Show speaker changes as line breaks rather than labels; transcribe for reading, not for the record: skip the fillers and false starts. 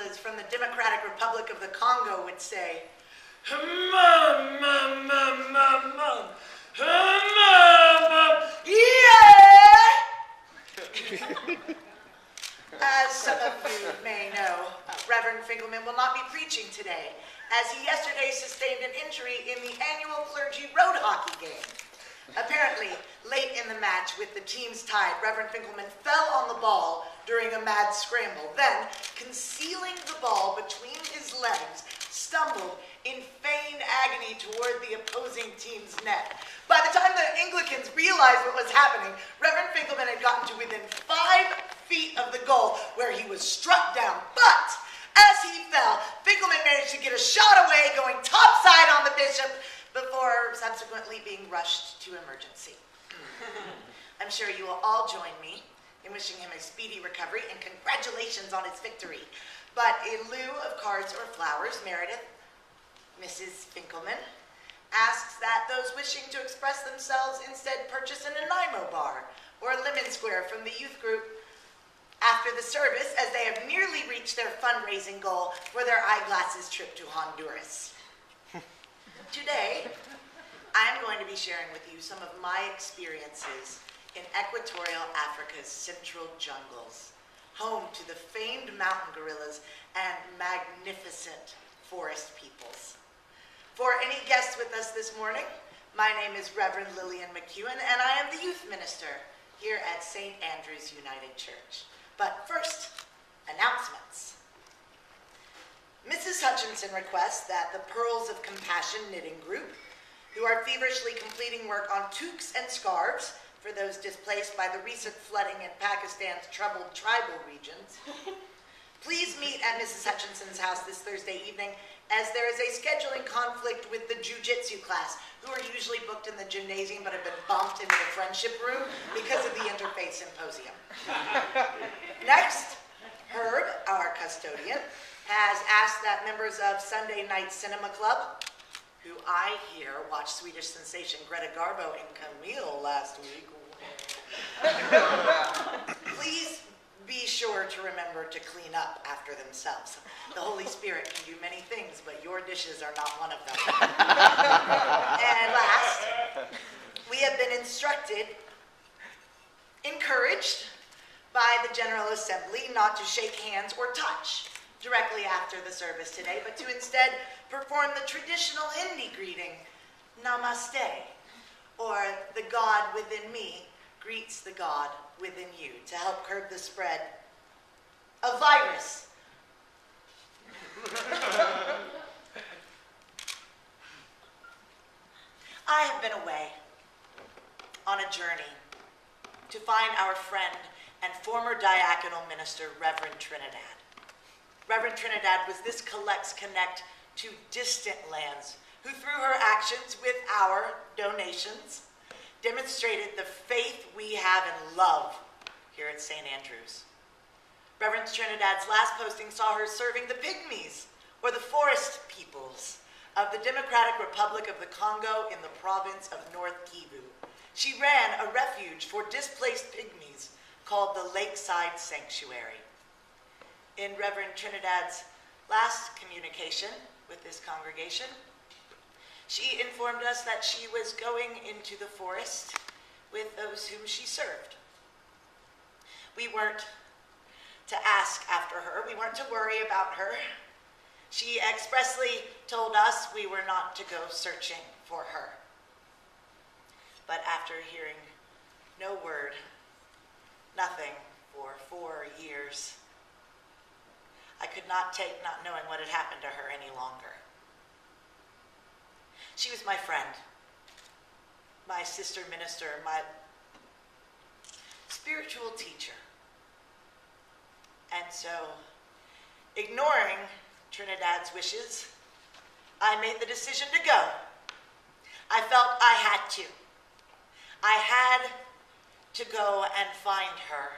gorillas from the Democratic Republic of the Congo would say, yeah! As some of you may know, Reverend Finkelman will not be preaching today, as he yesterday sustained an injury in the annual clergy road hockey game. Apparently, late in the match with the teams tied, Reverend Finkelman fell on the ball during a mad scramble. Then, concealing the ball between his legs, stumbled in feigned agony toward the opposing team's net. By the time the Anglicans realized what was happening, Reverend Finkelman had gotten to within 5 feet of the goal, where he was struck down. But as he fell, Finkelman managed to get a shot away, going topside on the bishop, before subsequently being rushed to emergency. I'm sure you will all join me in wishing him a speedy recovery and congratulations on his victory. But in lieu of cards or flowers, Meredith, Mrs. Finkelman, asks that those wishing to express themselves instead purchase an Nanaimo bar or a lemon square from the youth group after the service, as they have nearly reached their fundraising goal for their eyeglasses trip to Honduras. Today, I am going to be sharing with you some of my experiences in equatorial Africa's central jungles, home to the famed mountain gorillas and magnificent forest peoples. For any guests with us this morning, my name is Reverend Lillian McEwen, and I am the youth minister here at St. Andrew's United Church. But first, announcements. Mrs. Hutchinson requests that the Pearls of Compassion Knitting Group, who are feverishly completing work on toques and scarves for those displaced by the recent flooding in Pakistan's troubled tribal regions, please meet at Mrs. Hutchinson's house this Thursday evening, as there is a scheduling conflict with the jiu-jitsu class, who are usually booked in the gymnasium but have been bumped into the friendship room because of the Interfaith Symposium. Next, Herb, our custodian, has asked that members of Sunday Night Cinema Club, who I hear watched Swedish sensation Greta Garbo and Camille last week, please be sure to remember to clean up after themselves. The Holy Spirit can do many things, but your dishes are not one of them. And last, we have been encouraged by the General Assembly not to shake hands or touch directly after the service today, but to instead perform the traditional Hindi greeting, Namaste, or the God within me greets the God within you, to help curb the spread of virus. I have been away on a journey to find our friend and former diaconal minister, Reverend Trinidad. Reverend Trinidad was this collect's connect to distant lands, who through her actions with our donations demonstrated the faith we have and love here at St. Andrew's. Reverend Trinidad's last posting saw her serving the pygmies, or the forest peoples, of the Democratic Republic of the Congo in the province of North Kivu. She ran a refuge for displaced pygmies called the Lakeside Sanctuary. In Reverend Trinidad's last communication with this congregation, she informed us that she was going into the forest with those whom she served. We weren't to ask after her. We weren't to worry about her. She expressly told us we were not to go searching for her. But after hearing no word, nothing for 4 years, I could not take not knowing what had happened to her any longer. She was my friend, my sister minister, my spiritual teacher. And so, ignoring Trinidad's wishes, I made the decision to go. I felt I had to. I had to go and find her